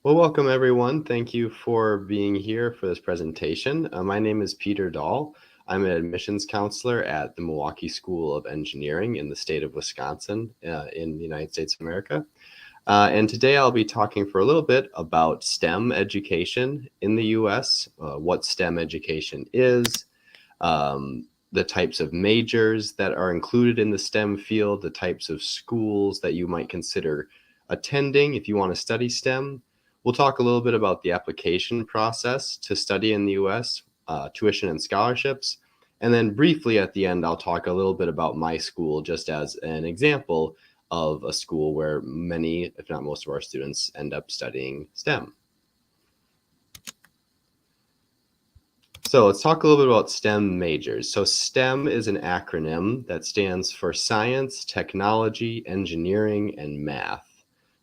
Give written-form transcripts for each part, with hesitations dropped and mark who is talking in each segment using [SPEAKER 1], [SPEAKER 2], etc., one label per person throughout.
[SPEAKER 1] Well, welcome everyone. Thank you for being here for this presentation. My name is Peter Dahl. I'm an admissions counselor at the Milwaukee School of Engineering in the state of Wisconsin in the United States of America. And today I'll be talking for a little bit about STEM education in the US, what STEM education is, the types of majors that are included in the STEM field, the types of schools that you might consider attending if you want to study STEM. We'll talk a little bit about the application process to study in the US, tuition and scholarships. And then briefly at the end, I'll talk a little bit about my school just as an example of a school where many, if not most of our students end up studying STEM. So let's talk a little bit about STEM majors. So STEM is an acronym that stands for science, technology, engineering, and math.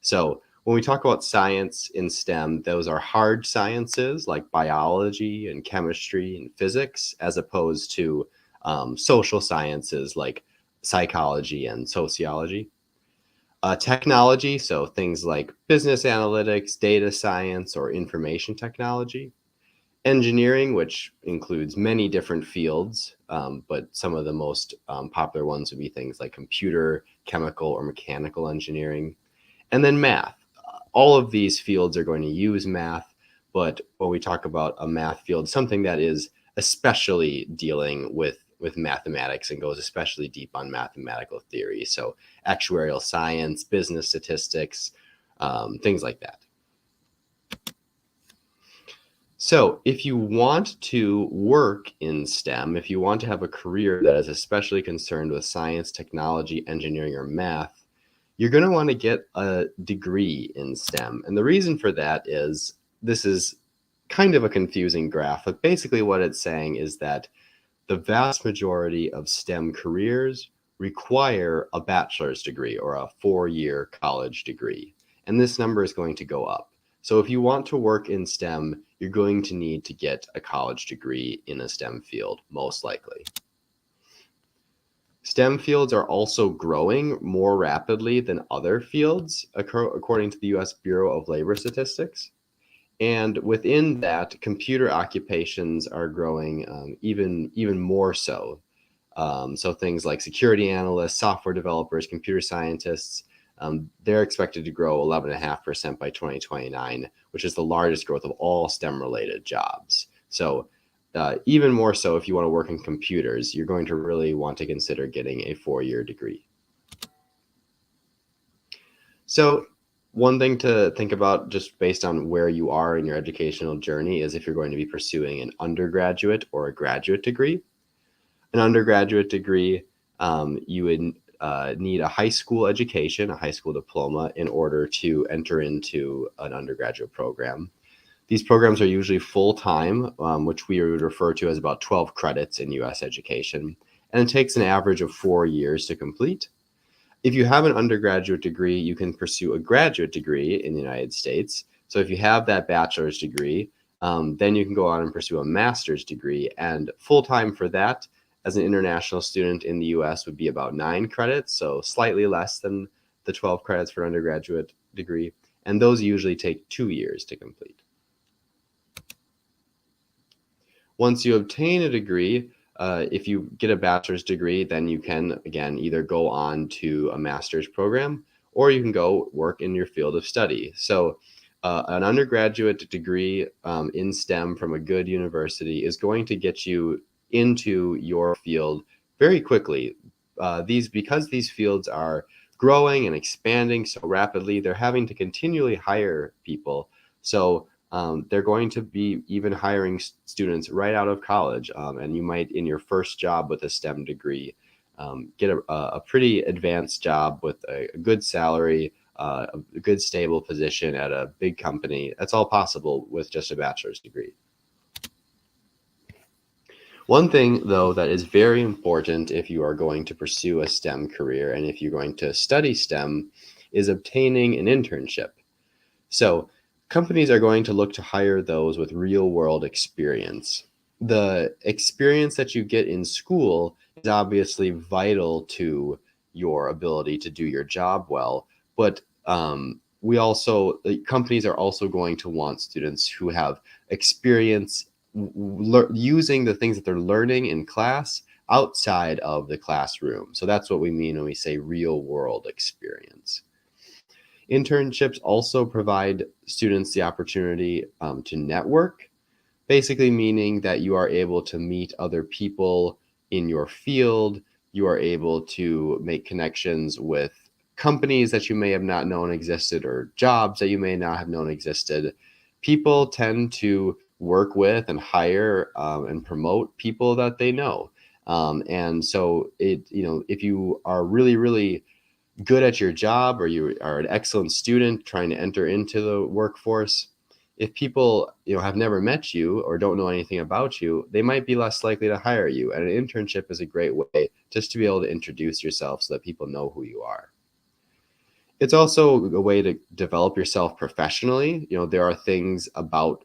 [SPEAKER 1] So when we talk about science in STEM, those are hard sciences like biology and chemistry and physics, as opposed to social sciences like psychology and sociology. Technology, so things like business analytics, data science, or information technology. Engineering, which includes many different fields, but some of the most popular ones would be things like computer, chemical, or mechanical engineering. And then math. All of these fields are going to use math, but when we talk about a math field, something that is especially dealing with mathematics and goes especially deep on mathematical theory. So actuarial science, business statistics, things like that. So if you want to work in STEM, if you want to have a career that is especially concerned with science, technology, engineering, or math, you're going to want to get a degree in STEM. And the reason for that is this is kind of a confusing graph, but basically what it's saying is that the vast majority of STEM careers require a bachelor's degree or a 4-year college degree. And this number is going to go up. So if you want to work in STEM, you're going to need to get a college degree in a STEM field, most likely. STEM fields are also growing more rapidly than other fields, according to the US Bureau of Labor Statistics. And within that, computer occupations are growing even more so. So things like security analysts, software developers, computer scientists, they're expected to grow 11.5% by 2029, which is the largest growth of all STEM-related jobs. So even more so if you want to work in computers, you're going to really want to consider getting a 4-year degree. So one thing to think about just based on where you are in your educational journey is if you're going to be pursuing an undergraduate or a graduate degree. An undergraduate degree, you would need a high school education, a high school diploma, in order to enter into an undergraduate program. These programs are usually full-time, which we would refer to as about 12 credits in US education, and it takes an average of 4 years to complete. If you have an undergraduate degree, you can pursue a graduate degree in the United States. So if you have that bachelor's degree, then you can go on and pursue a master's degree, and full-time for that as an international student in the US would be about 9 credits, so slightly less than the 12 credits for an undergraduate degree, and those usually take 2 years to complete. Once you obtain a degree, if you get a bachelor's degree, then you can, again, either go on to a master's program or you can go work in your field of study. So an undergraduate degree in STEM from a good university is going to get you into your field very quickly. Because these fields are growing and expanding so rapidly, they're having to continually hire people. So they're going to be even hiring students right out of college, and you might, in your first job with a STEM degree, get a pretty advanced job with a good salary, a good stable position at a big company. That's all possible with just a bachelor's degree. One thing, though, that is very important if you are going to pursue a STEM career and if you're going to study STEM is obtaining an internship. So companies are going to look to hire those with real-world experience. The experience that you get in school is obviously vital to your ability to do your job well, but companies are also going to want students who have experience using the things that they're learning in class outside of the classroom. So that's what we mean when we say real world experience. Internships also provide students the opportunity to network, basically meaning that you are able to meet other people in your field. You are able to make connections with companies that you may have not known existed or jobs that you may not have known existed. People tend to work with and hire and promote people that they know. And so if you are really, really good at your job, or you are an excellent student trying to enter into the workforce, if people have never met you or don't know anything about you, they might be less likely to hire you. And an internship is a great way just to be able to introduce yourself so that people know who you are. It's also a way to develop yourself professionally. There are things about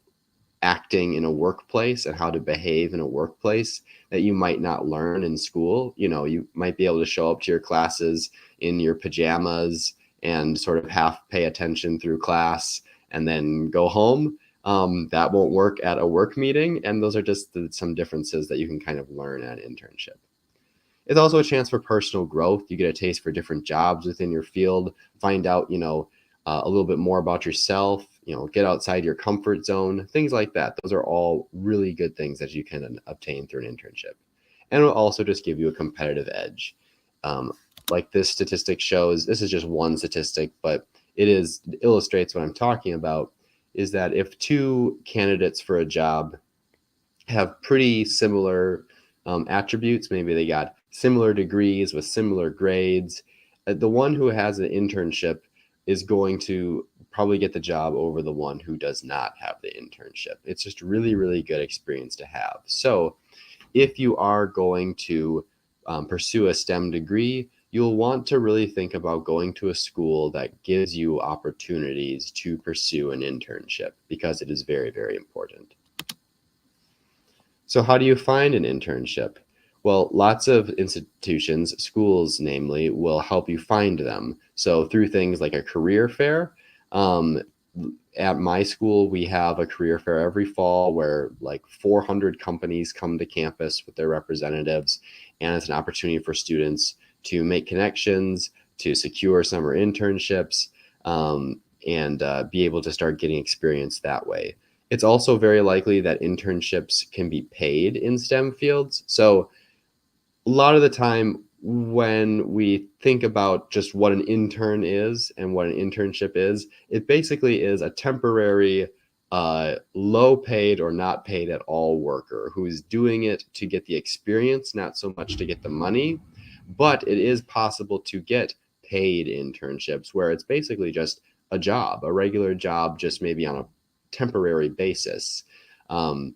[SPEAKER 1] acting in a workplace and how to behave in a workplace that you might not learn in school. You might be able to show up to your classes in your pajamas and sort of half pay attention through class and then go home. That won't work at a work meeting. And those are just some differences that you can kind of learn at an internship. It's also a chance for personal growth. You get a taste for different jobs within your field, find out, a little bit more about yourself, get outside your comfort zone, things like that. Those are all really good things that you can obtain through an internship. And it'll also just give you a competitive edge. Like this statistic shows, this is just one statistic, but it illustrates what I'm talking about, is that if two candidates for a job have pretty similar attributes, maybe they got similar degrees with similar grades, the one who has an internship is going to probably get the job over the one who does not have the internship. It's just really, really good experience to have. So if you are going to pursue a STEM degree, you'll want to really think about going to a school that gives you opportunities to pursue an internship, because it is very, very important. So how do you find an internship? Well, lots of institutions, schools namely, will help you find them. So through things like a career fair. At my school, we have a career fair every fall where like 400 companies come to campus with their representatives, and it's an opportunity for students to make connections, to secure summer internships, and be able to start getting experience that way. It's also very likely that internships can be paid in STEM fields. So a lot of the time when we think about just what an intern is and what an internship is, it basically is a temporary, low paid or not paid at all worker who is doing it to get the experience, not so much to get the money. But it is possible to get paid internships where it's basically just a job, a regular job, just maybe on a temporary basis. And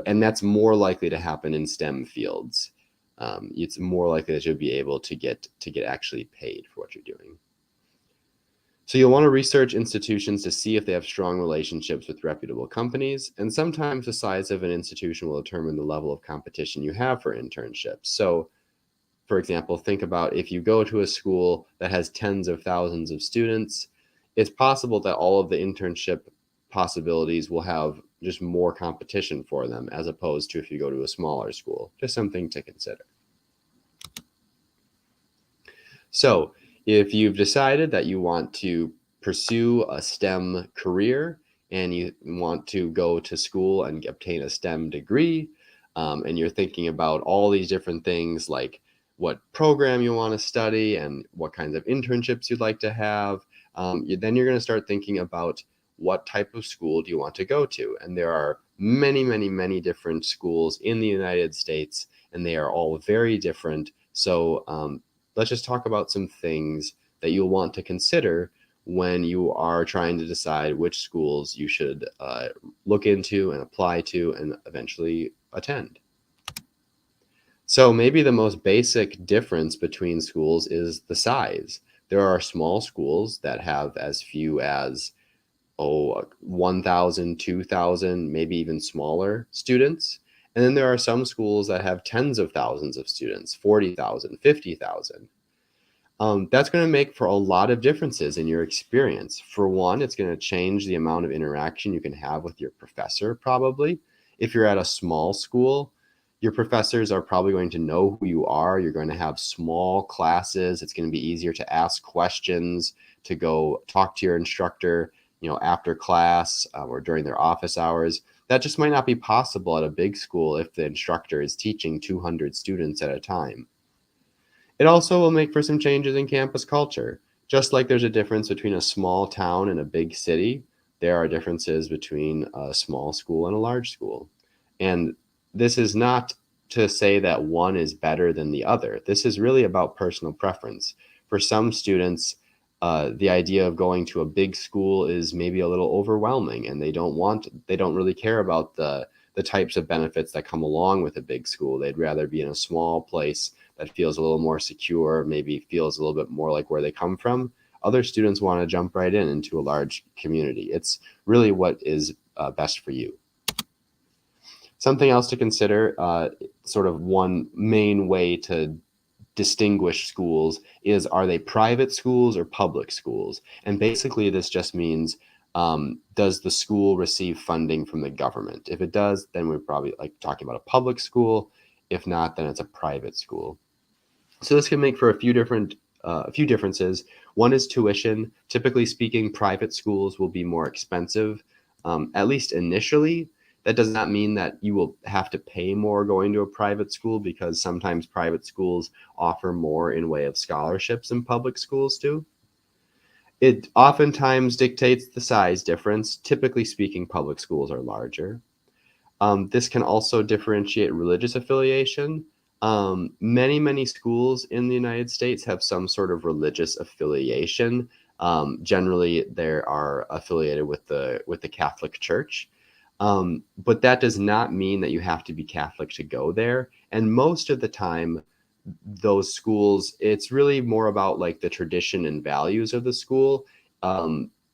[SPEAKER 1] that's more likely to happen in STEM fields. It's more likely that you'll be able to get actually paid for what you're doing. So you'll want to research institutions to see if they have strong relationships with reputable companies, and sometimes the size of an institution will determine the level of competition you have for internships. So, for example, think about if you go to a school that has tens of thousands of students, it's possible that all of the internship possibilities will have just more competition for them, as opposed to if you go to a smaller school. Just something to consider. So if you've decided that you want to pursue a STEM career and you want to go to school and obtain a STEM degree, and you're thinking about all these different things like what program you want to study and what kinds of internships you'd like to have, then you're going to start thinking about what type of school do you want to go to. And there are many, many, many different schools in the United States, and they are all very different. So let's just talk about some things that you'll want to consider when you are trying to decide which schools you should look into and apply to and eventually attend. So maybe the most basic difference between schools is the size. There are small schools that have as few as 1,000, 2,000, maybe even smaller students. And then there are some schools that have tens of thousands of students, 40,000, 50,000. That's going to make for a lot of differences in your experience. For one, it's going to change the amount of interaction you can have with your professor, probably. If you're at a small school, your professors are probably going to know who you are. You're going to have small classes. It's going to be easier to ask questions, to go talk to your instructor, after class or during their office hours. That just might not be possible at a big school if the instructor is teaching 200 students at a time. It also will make for some changes in campus culture. Just like there's a difference between a small town and a big city, there are differences between a small school and a large school. And this is not to say that one is better than the other. This is really about personal preference. For some students, the idea of going to a big school is maybe a little overwhelming, and they don't really care about the types of benefits that come along with a big school. They'd rather be in a small place that feels a little more secure, maybe feels a little bit more like where they come from. Other students want to jump right into a large community. It's really what is best for you. Something else to consider, sort of one main way to distinguish schools is, are they private schools or public schools? And basically this just means, does the school receive funding from the government? If it does, then we're probably like talking about a public school. If not, then it's a private school. So this can make for a few differences. One is tuition. Typically speaking, private schools will be more expensive, at least initially. That does not mean that you will have to pay more going to a private school, because sometimes private schools offer more in way of scholarships than public schools do. It oftentimes dictates the size difference. Typically speaking, public schools are larger. This can also differentiate religious affiliation. Many schools in the United States have some sort of religious affiliation. Generally, they are affiliated with the Catholic Church. But that does not mean that you have to be Catholic to go there. And most of the time, those schools, it's really more about like the tradition and values of the school.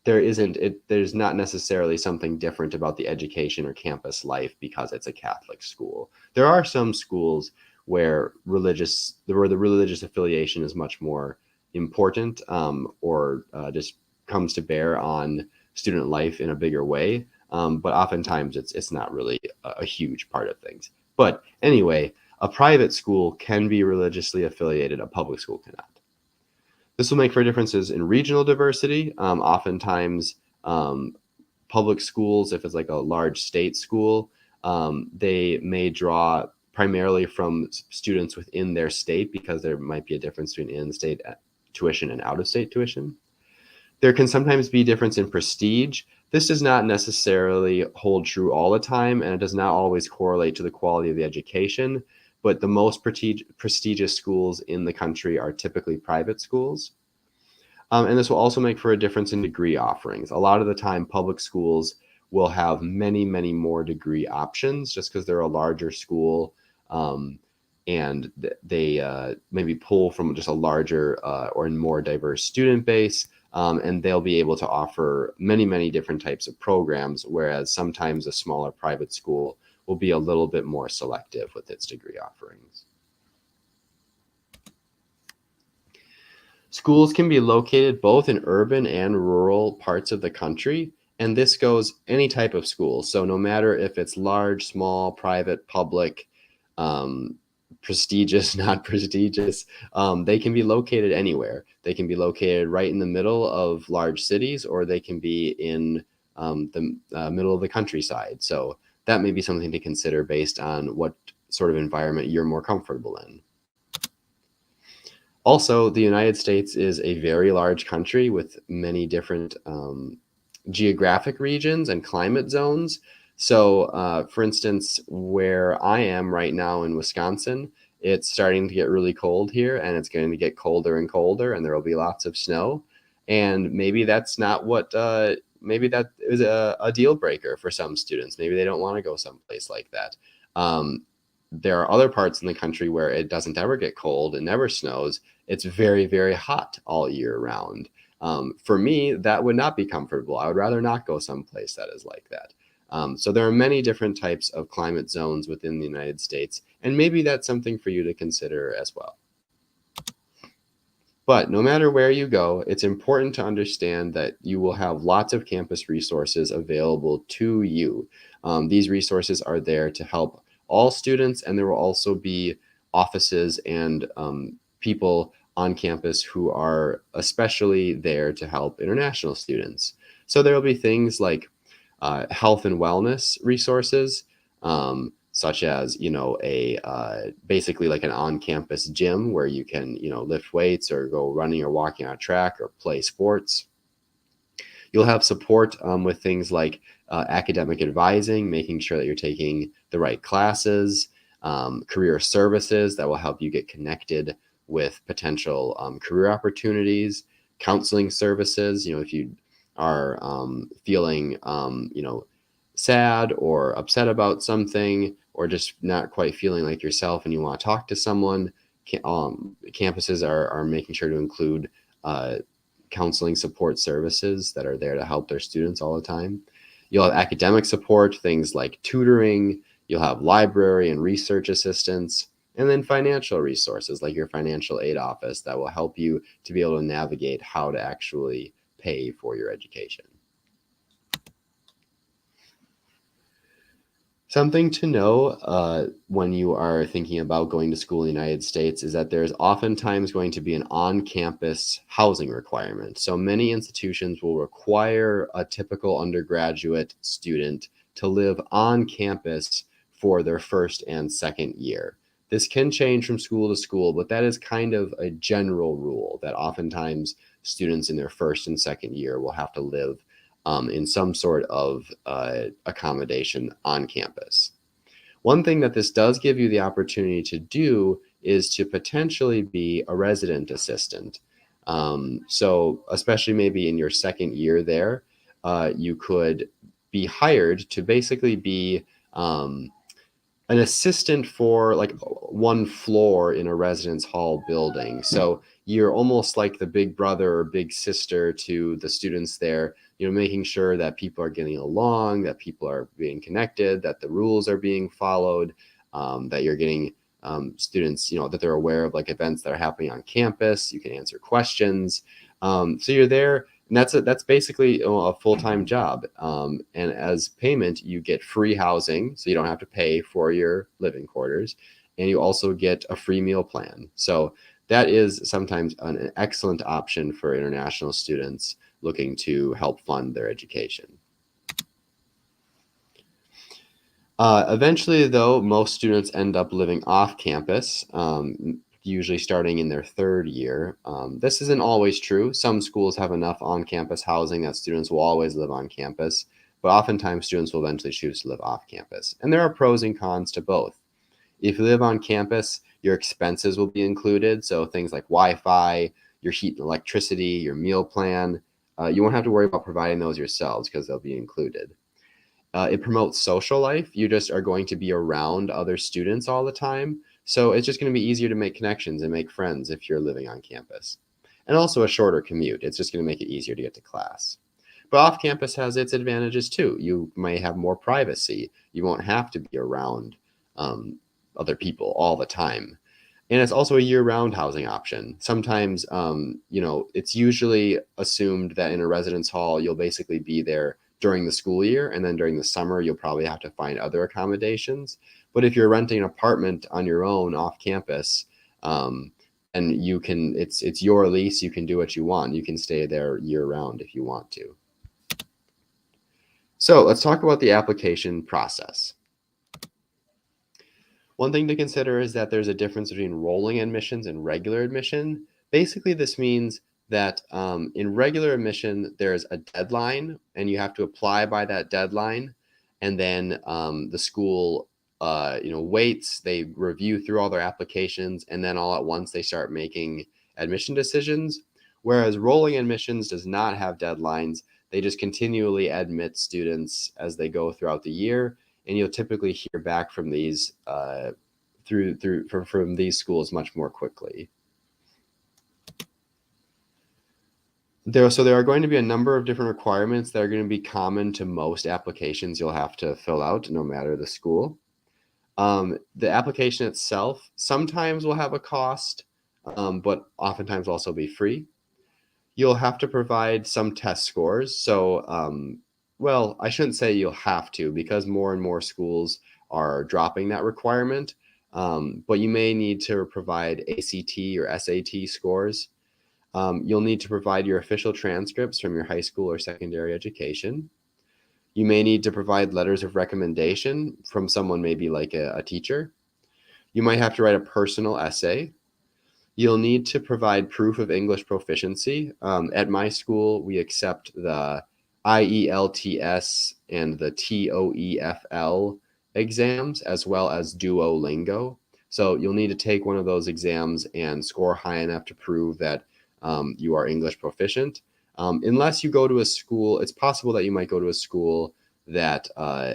[SPEAKER 1] There's not necessarily something different about the education or campus life because it's a Catholic school. There are some schools where the religious affiliation is much more important, or just comes to bear on student life in a bigger way. But oftentimes it's not really a huge part of things. But anyway, a private school can be religiously affiliated, a public school cannot. This will make for differences in regional diversity. Oftentimes, public schools, if it's like a large state school, they may draw primarily from students within their state, because there might be a difference between in-state tuition and out-of-state tuition. There can sometimes be difference in prestige. This does not necessarily hold true all the time, and it does not always correlate to the quality of the education. But the most prestigious schools in the country are typically private schools. And this will also make for a difference in degree offerings. A lot of the time, public schools will have many more degree options just because they're a larger school, and they maybe pull from just a larger or more diverse student base, and they'll be able to offer many different types of programs, whereas sometimes a smaller private school will be a little bit more selective with its degree offerings. Schools can be located both in urban and rural parts of the country, and this goes any type of school. So no matter if it's large, small, private, public, prestigious, not prestigious, they can be located anywhere. They can be located right in the middle of large cities, or they can be in the middle of the countryside. So that may be something to consider based on what sort of environment you're more comfortable in. Also, the United States is a very large country with many different geographic regions and climate zones. So, for instance, where I am right now in Wisconsin, it's starting to get really cold here, and it's going to get colder and colder, and there will be lots of snow. And maybe that's not what, maybe that is a deal breaker for some students. Maybe they don't want to go someplace like that. There are other parts in the country where it doesn't ever get cold, it never snows. It's very hot all year round. For me, that would not be comfortable. I would rather not go someplace that is like that. So there are many different types of climate zones within the United States, and maybe that's something for you to consider as well. But no matter where you go, it's important to understand that you will have lots of campus resources available to you. These resources are there to help all students, and there will also be offices and people on campus who are especially there to help international students. So there will be things like health and wellness resources, such as basically like an on-campus gym where you can lift weights or go running or walking on a track or play sports. You'll have support with things like academic advising, making sure that you're taking the right classes, career services that will help you get connected with potential career opportunities, counseling services. If you are feeling, sad or upset about something, or just not quite feeling like yourself and you want to talk to someone, campuses are making sure to include counseling support services that are there to help their students all the time. You'll have academic support, things like tutoring. You'll have library and research assistance, and then financial resources like your financial aid office that will help you to be able to navigate how to actually pay for your education. Something to know when you are thinking about going to school in the United States is that there's oftentimes going to be an on-campus housing requirement. So many institutions will require a typical undergraduate student to live on campus for their first and second year. This can change from school to school, but that is kind of a general rule that oftentimes students in their first and second year will have to live in some sort of accommodation on campus. One thing that this does give you the opportunity to do is to potentially be a resident assistant. So especially maybe in your second year there, you could be hired to basically be an assistant for like one floor in a residence hall building. So you're almost like the big brother or big sister to the students there, making sure that people are getting along, that people are being connected, that the rules are being followed, that you're getting students, that they're aware of like events that are happening on campus. You can answer questions. So you're there, and that's basically a full-time job. And as payment, you get free housing, so you don't have to pay for your living quarters, and you also get a free meal plan. So that is sometimes an excellent option for international students looking to help fund their education. Eventually, though, most students end up living off campus, usually starting in their third year. This isn't always true. Some schools have enough on-campus housing that students will always live on campus, but oftentimes students will eventually choose to live off campus. And there are pros and cons to both. If you live on campus, your expenses will be included, so things like Wi-Fi, your heat and electricity, your meal plan, you won't have to worry about providing those yourselves because they'll be included. It promotes social life. You just are going to be around other students all the time. So it's just going to be easier to make connections and make friends if you're living on campus. And also a shorter commute. It's just going to make it easier to get to class. But off campus has its advantages too. You may have more privacy. You won't have to be around other people all the time. And it's also a year-round housing option. Sometimes, it's usually assumed that in a residence hall, you'll basically be there during the school year, and then during the summer, you'll probably have to find other accommodations. But if you're renting an apartment on your own off campus, and it's your lease, you can do what you want. You can stay there year-round if you want to. So let's talk about the application process. One thing to consider is that there's a difference between rolling admissions and regular admission. Basically, this means that in regular admission, there's a deadline and you have to apply by that deadline. And then the school waits, they review through all their applications, and then all at once they start making admission decisions. Whereas rolling admissions does not have deadlines. They just continually admit students as they go throughout the year. And you'll typically hear back from these from these schools much more quickly. There are going to be a number of different requirements that are going to be common to most applications you'll have to fill out, no matter the school. The application itself sometimes will have a cost. but oftentimes also be free. You'll have to provide some test scores. So, well, I shouldn't say you'll have to, because more and more schools are dropping that requirement. But you may need to provide ACT or SAT scores. You'll need to provide your official transcripts from your high school or secondary education. You may need to provide letters of recommendation from someone, maybe like a teacher. You might have to write a personal essay. You'll need to provide proof of English proficiency. At my school, we accept the IELTS and the TOEFL exams, as well as Duolingo. So you'll need to take one of those exams and score high enough to prove that you are English proficient. Unless you go to a school, it's possible that you might go to a school that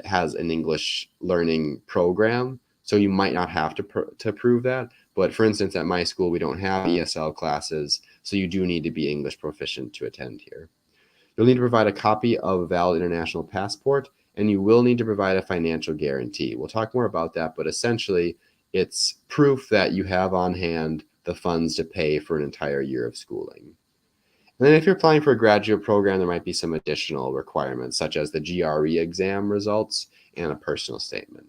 [SPEAKER 1] has an English learning program, so you might not have to prove that. But for instance, at my school, we don't have ESL classes, so you do need to be English proficient to attend here. You'll need to provide a copy of a valid international passport, and you will need to provide a financial guarantee. We'll talk more about that, but essentially, it's proof that you have on hand the funds to pay for an entire year of schooling. And then if you're applying for a graduate program, there might be some additional requirements, such as the GRE exam results and a personal statement.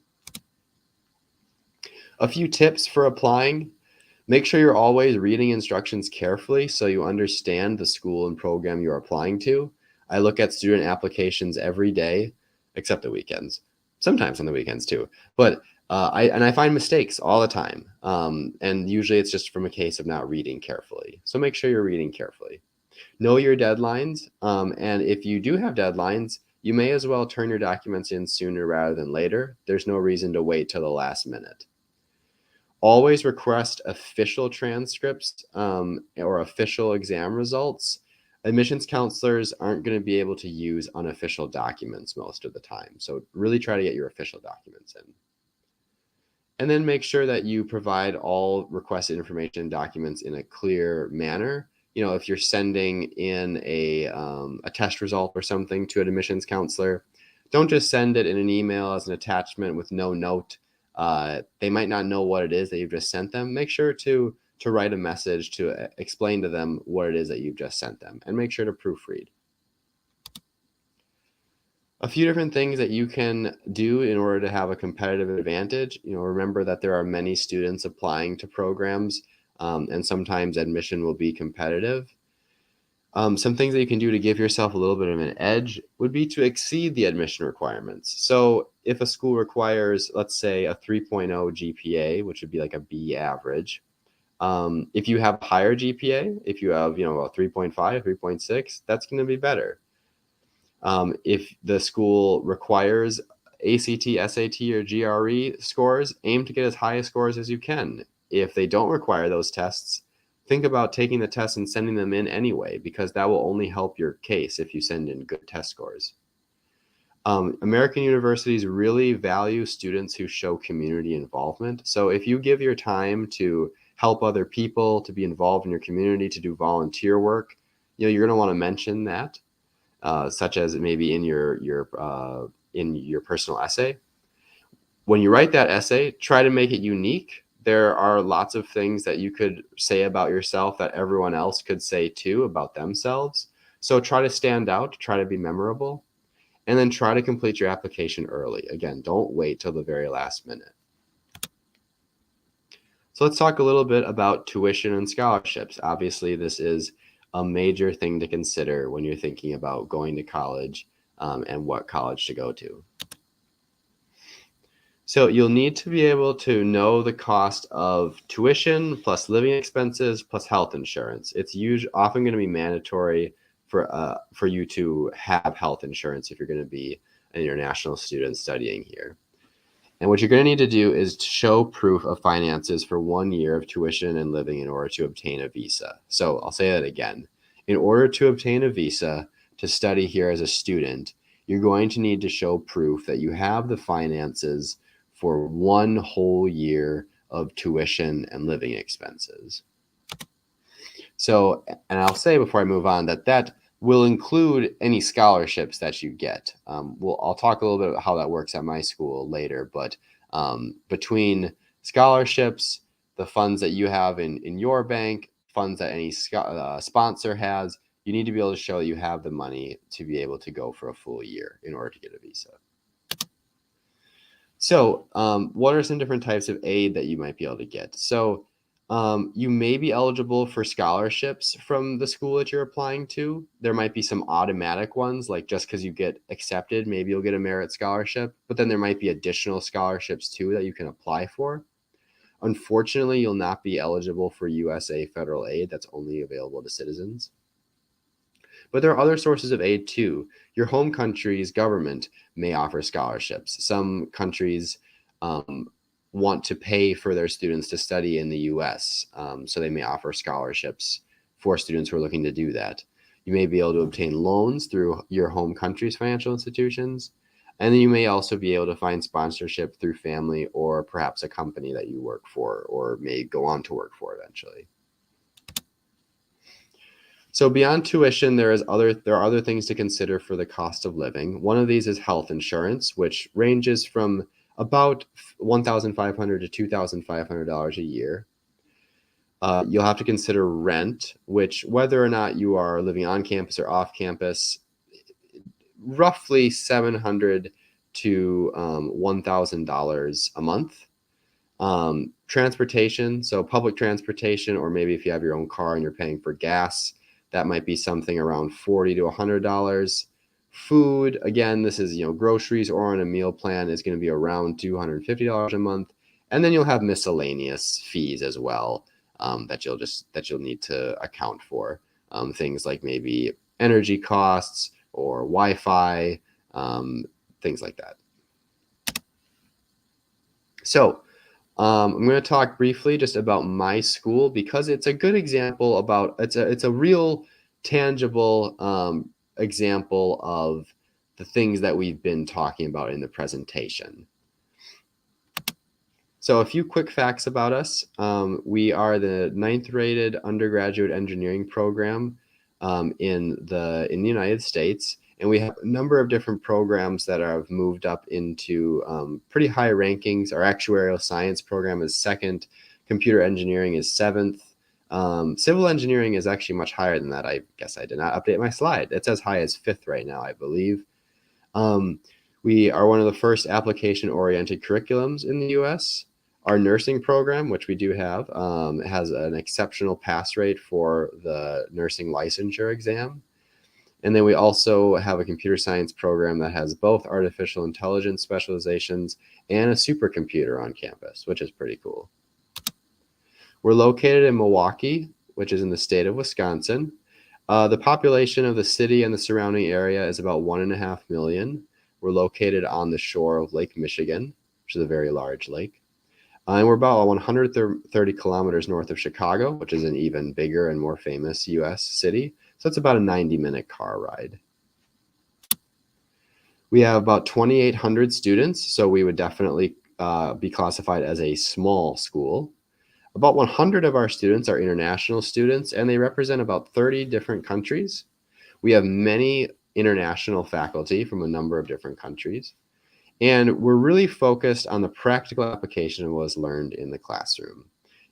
[SPEAKER 1] A few tips for applying. Make sure you're always reading instructions carefully so you understand the school and program you're applying to. I look at student applications every day, except the weekends. Sometimes on the weekends too. But I find mistakes all the time. And usually it's just from a case of not reading carefully. So make sure you're reading carefully. Know your deadlines. And if you do have deadlines, you may as well turn your documents in sooner rather than later. There's no reason to wait till the last minute. Always request official transcripts or official exam results. Admissions counselors aren't going to be able to use unofficial documents most of the time. So really try to get your official documents in. And then make sure that you provide all requested information and documents in a clear manner. You know, if you're sending in a test result or something to an admissions counselor, don't just send it in an email as an attachment with no note. They might not know what it is that you've just sent them. Make sure to write a message to explain to them what it is that you've just sent them, and make sure to proofread. A few different things that you can do in order to have a competitive advantage. You know, remember that there are many students applying to programs, and sometimes admission will be competitive. Some things that you can do to give yourself a little bit of an edge would be to exceed the admission requirements. So if a school requires, let's say, a 3.0 GPA, which would be like a B average, if you have a higher GPA, if you have, you know, a 3.5, 3.6, that's going to be better. If the school requires ACT, SAT, or GRE scores, aim to get as high scores as you can. If they don't require those tests, think about taking the tests and sending them in anyway, because that will only help your case if you send in good test scores. American universities really value students who show community involvement. So if you give your time to help other people, to be involved in your community, to do volunteer work, you know, you're going to want to mention that, such as maybe in your personal essay. When you write that essay, try to make it unique. There are lots of things that you could say about yourself that everyone else could say too about themselves. So try to stand out, try to be memorable, and then try to complete your application early. Again, don't wait till the very last minute. So let's talk a little bit about tuition and scholarships. Obviously, this is a major thing to consider when you're thinking about going to college and what college to go to. So you'll need to be able to know the cost of tuition plus living expenses plus health insurance. It's often going to be mandatory for you to have health insurance if you're going to be an international student studying here. And what you're going to need to do is to show proof of finances for 1 year of tuition and living in order to obtain a visa. So I'll say that again. In order to obtain a visa to study here as a student, you're going to need to show proof that you have the finances for 1 whole year of tuition and living expenses. So, and I'll say before I move on that will include any scholarships that you get. I'll talk a little bit about how that works at my school later, but between scholarships, the funds that you have in your bank, funds that any sponsor has. You need to be able to show you have the money to be able to go for a full year in order to get a visa. So what are some different types of aid that you might be able to get? So you may be eligible for scholarships from the school that you're applying to. There might be some automatic ones, like just because you get accepted, maybe you'll get a merit scholarship, but then there might be additional scholarships too that you can apply for. Unfortunately, you'll not be eligible for USA federal aid. That's only available to citizens. But there are other sources of aid too. Your home country's government may offer scholarships. Some countries want to pay for their students to study in the US, so they may offer scholarships for students who are looking to do that. You may be able to obtain loans through your home country's financial institutions, and then you may also be able to find sponsorship through family or perhaps a company that you work for or may go on to work for eventually. So beyond tuition, there are other things to consider for the cost of living. One of these is health insurance, which ranges from about $1,500 to $2,500 a year. You'll have to consider rent, which, whether or not you are living on campus or off campus, roughly $700 to $1,000 a month. Transportation, so public transportation, or maybe if you have your own car and you're paying for gas, that might be something around $40 to $100. Food, again, this is, groceries or on a meal plan, is going to be around $250 a month. And then you'll have miscellaneous fees as well that you'll need to account for. Things like maybe energy costs or Wi-Fi, things like that. So I'm going to talk briefly just about my school because it's a good example it's a real tangible example of the things that we've been talking about in the presentation. So a few quick facts about us. We are the 9th rated undergraduate engineering program in the United States. And we have a number of different programs that have moved up into pretty high rankings. Our actuarial science program is 2nd. Computer engineering is 7th. Civil engineering is actually much higher than that. I guess I did not update my slide. It's as high as 5th right now, I believe. We are one of the first application-oriented curriculums in the U.S. Our nursing program, which we do have, has an exceptional pass rate for the nursing licensure exam. And then we also have a computer science program that has both artificial intelligence specializations and a supercomputer on campus, which is pretty cool. We're located in Milwaukee, which is in the state of Wisconsin. The population of the city and the surrounding area is about 1.5 million. We're located on the shore of Lake Michigan, which is a very large lake. And we're about 130 kilometers north of Chicago, which is an even bigger and more famous U.S. city. So it's about a 90-minute car ride. We have about 2,800 students, so we would definitely be classified as a small school. About 100 of our students are international students, and they represent about 30 different countries. We have many international faculty from a number of different countries. And we're really focused on the practical application of what is learned in the classroom.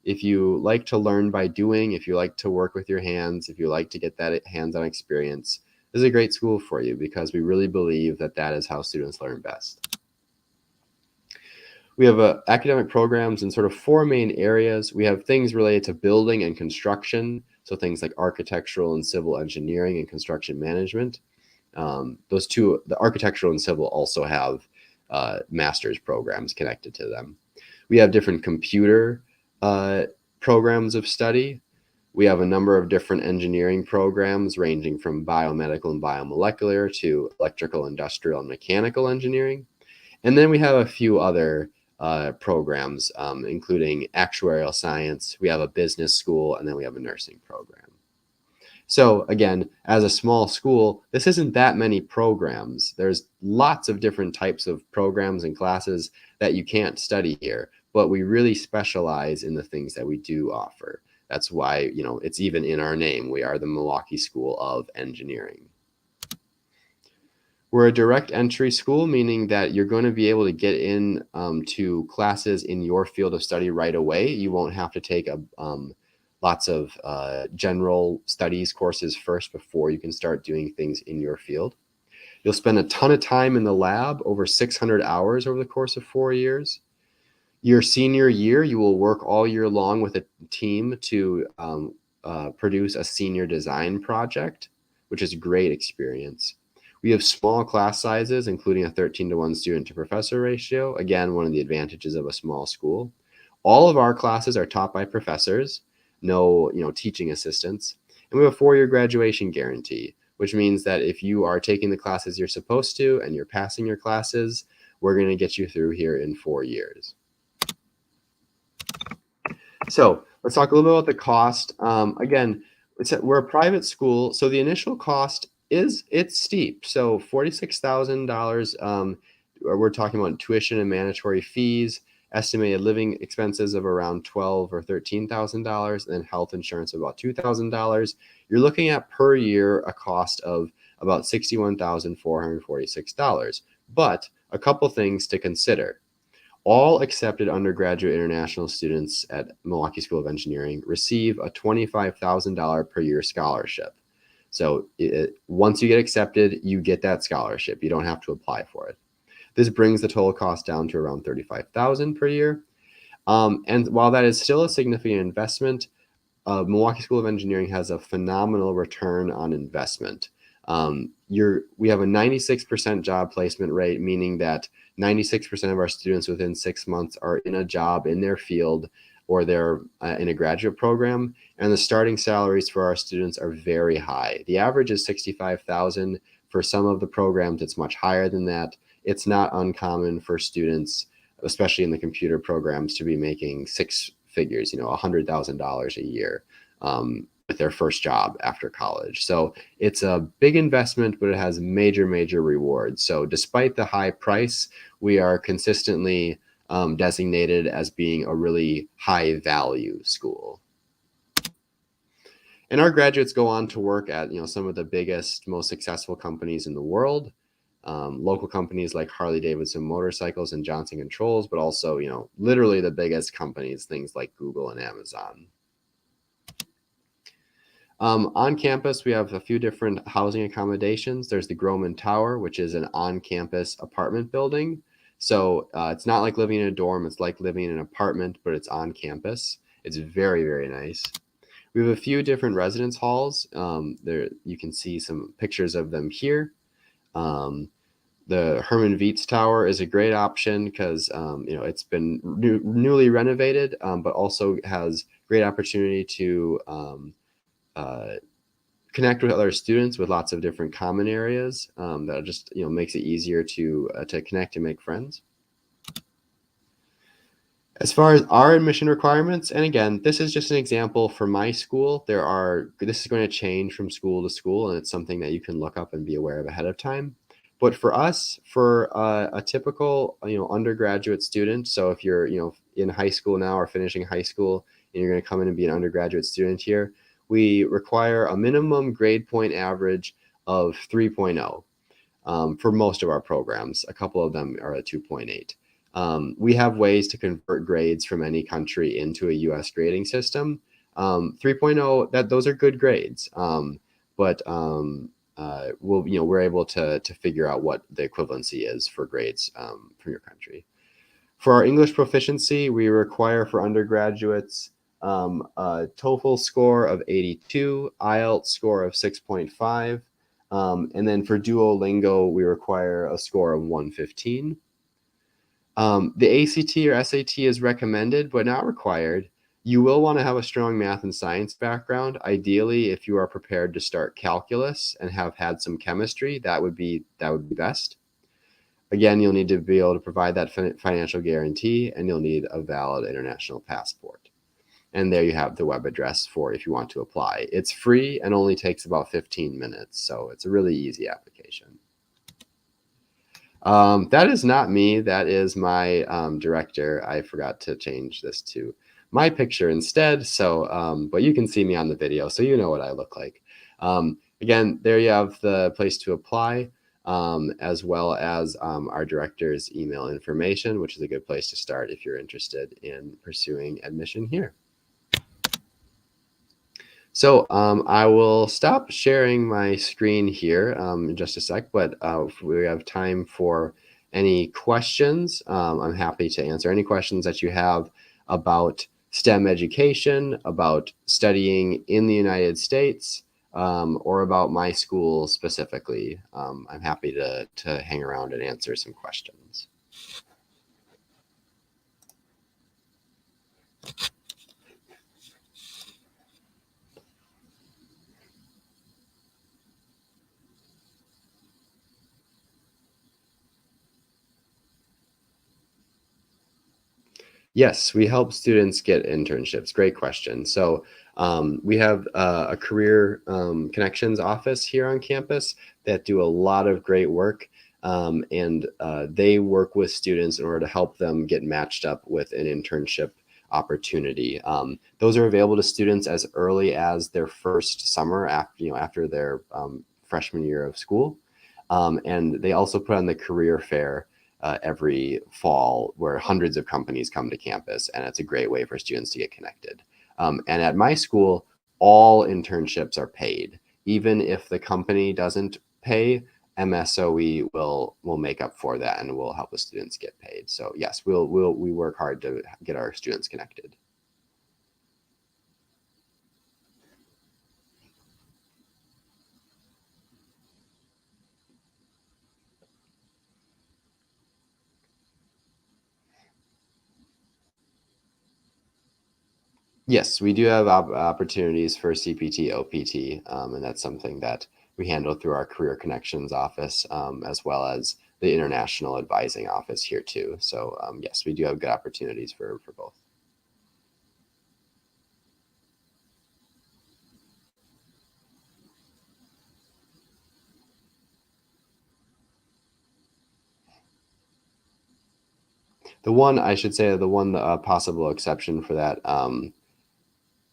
[SPEAKER 1] If you like to learn by doing, if you like to work with your hands, if you like to get that hands-on experience, this is a great school for you because we really believe that that is how students learn best. We have academic programs in sort of 4 main areas. We have things related to building and construction, so things like architectural and civil engineering and construction management. Those two, the architectural and civil, also have master's programs connected to them. We have different computer programs of study. We have a number of different engineering programs ranging from biomedical and biomolecular to electrical, industrial, and mechanical engineering. And then we have a few other programs, including actuarial science. We have a business school, and then we have a nursing program. So again, as a small school, this isn't that many programs. There's lots of different types of programs and classes that you can't study here, but we really specialize in the things that we do offer. That's why, it's even in our name. We are the Milwaukee School of Engineering. We're a direct entry school, meaning that you're going to be able to get in to classes in your field of study right away. You won't have to take lots of general studies courses first before you can start doing things in your field. You'll spend a ton of time in the lab, over 600 hours over the course of 4 years. Your senior year, you will work all year long with a team to produce a senior design project, which is a great experience. We have small class sizes, including a 13-to-1 student to professor ratio. Again, one of the advantages of a small school. All of our classes are taught by professors, no teaching assistants. And we have a 4-year graduation guarantee, which means that if you are taking the classes you're supposed to and you're passing your classes, we're going to get you through here in 4 years. So let's talk a little bit about the cost. Again, we're a private school, so the initial cost it's steep. So $46,000. We're talking about tuition and mandatory fees, estimated living expenses of around $12,000 or $13,000, and then health insurance of about $2,000. You're looking at per year a cost of about $61,446. But a couple things to consider. All accepted undergraduate international students at Milwaukee School of Engineering receive a $25,000 per year scholarship. So once you get accepted, you get that scholarship. You don't have to apply for it. This brings the total cost down to around $35,000 per year. And while that is still a significant investment, Milwaukee School of Engineering has a phenomenal return on investment. We have a 96% job placement rate, meaning that 96% of our students within 6 months are in a job in their field or they're in a graduate program, and the starting salaries for our students are very high. The average is $65,000. For some of the programs, it's much higher than that. It's not uncommon for students, especially in the computer programs, to be making 6 figures, $100,000 a year with their first job after college. So it's a big investment, but it has major, major rewards. So despite the high price, we are consistently designated as being a really high value school. And our graduates go on to work at some of the biggest, most successful companies in the world. Local companies like Harley-Davidson Motorcycles and Johnson Controls, but also, literally the biggest companies, things like Google and Amazon. On campus, we have a few different housing accommodations. There's the Groman Tower, which is an on-campus apartment building. So it's not like living in a dorm, it's like living in an apartment, but it's on campus. It's very, very nice. We have a few different residence halls. There you can see some pictures of them here. The Herman Viets Tower is a great option because it's been newly renovated, but also has great opportunity to connect with other students with lots of different common areas that just makes it easier to connect and make friends. As far as our admission requirements, and again, this is just an example for my school. This is going to change from school to school, and it's something that you can look up and be aware of ahead of time. But for us, for a typical undergraduate student, so if you're in high school now or finishing high school and you're going to come in and be an undergraduate student here, we require a minimum grade point average of 3.0 for most of our programs. A couple of them are at 2.8. We have ways to convert grades from any country into a U.S. grading system. 3.0, those are good grades, but we're able to figure out what the equivalency is for grades from your country. For our English proficiency, we require for undergraduates a TOEFL score of 82, IELTS score of 6.5, and then for Duolingo, we require a score of 115. The ACT or SAT is recommended, but not required. You will want to have a strong math and science background. Ideally, if you are prepared to start calculus and have had some chemistry, that would be best. Again, you'll need to be able to provide that financial guarantee, and you'll need a valid international passport. And there you have the web address for if you want to apply. It's free and only takes about 15 minutes, so it's a really easy application. That is not me. That is my director. I forgot to change this to my picture instead. So, but you can see me on the video, so you know what I look like. Again, there you have the place to apply. as well as our director's email information, which is a good place to start if you're interested in pursuing admission here. So I will stop sharing my screen here in just a sec, but if we have time for any questions, I'm happy to answer any questions that you have about STEM education, about studying in the United States, or about my school specifically. I'm happy to hang around and answer some questions. Yes, we help students get internships. Great question. So we have a career connections office here on campus that do a lot of great work. And they work with students in order to help them get matched up with an internship opportunity. Those are available to students as early as their first summer after their freshman year of school. And they also put on the career fair every fall where hundreds of companies come to campus, and it's a great way for students to get connected. And at my school, all internships are paid. Even if the company doesn't pay, MSOE will make up for that and will help the students get paid. So yes, we work hard to get our students connected. Yes, we do have opportunities for CPT, OPT, and that's something that we handle through our Career Connections office, as well as the International Advising office here too. So yes, we do have good opportunities for both. I should say, the one possible exception for that.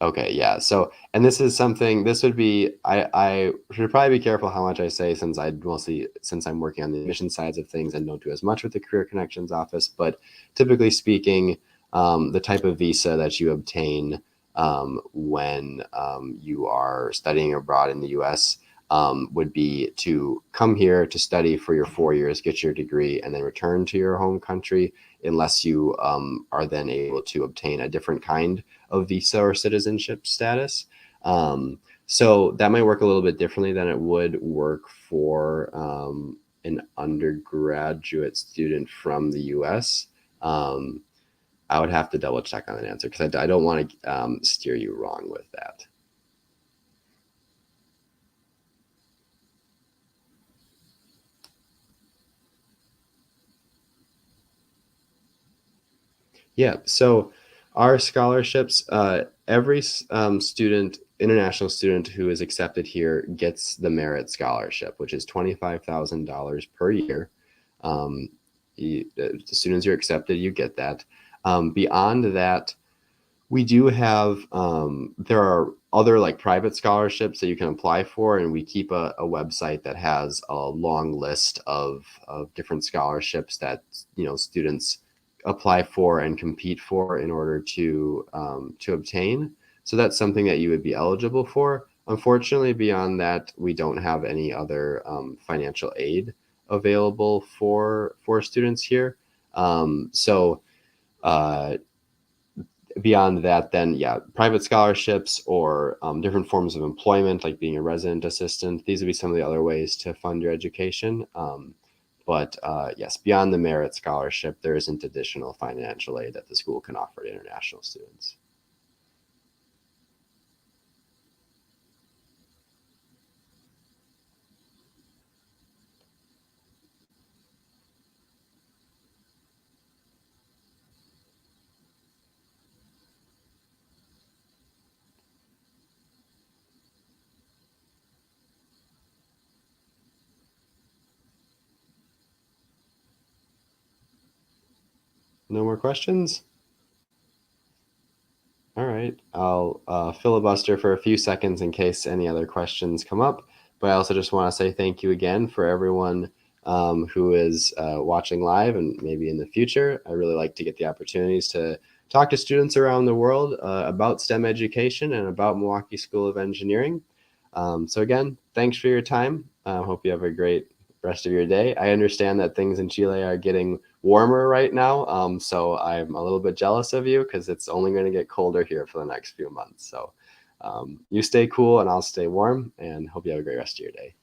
[SPEAKER 1] Okay, yeah. So, and this is something, this would be, I should probably be careful how much I say since I'm working on the admission sides of things and don't do as much with the Career Connections office, but typically speaking, the type of visa that you obtain when you are studying abroad in the US would be to come here to study for your 4 years, get your degree, and then return to your home country, unless you are then able to obtain a different kind of visa or citizenship status. So that might work a little bit differently than it would work for an undergraduate student from the US. Um, I would have to double check on that answer because I don't want to steer you wrong with that. Yeah, so our scholarships, every international student who is accepted here gets the merit scholarship, which is $25,000 per year. Um, as soon as you're accepted, you get that. Beyond that, we do have, there are other like private scholarships that you can apply for, and we keep a website that has a long list of different scholarships that students apply for and compete for in order to obtain. So that's something that you would be eligible for. Unfortunately, beyond that, we don't have any other financial aid available for students here. So uh, beyond that, then yeah, private scholarships or different forms of employment, like being a resident assistant. These would be some of the other ways to fund your education. But yes, beyond the merit scholarship, there isn't additional financial aid that the school can offer to international students. No more questions? All right, I'll filibuster for a few seconds in case any other questions come up. But I also just want to say thank you again for everyone who is watching live and maybe in the future. I really like to get the opportunities to talk to students around the world about STEM education and about Milwaukee School of Engineering. So again, thanks for your time. Hope you have a great rest of your day. I understand that things in Chile are getting warmer right now, so I'm a little bit jealous of you because it's only going to get colder here for the next few months. So you stay cool and I'll stay warm, and hope you have a great rest of your day.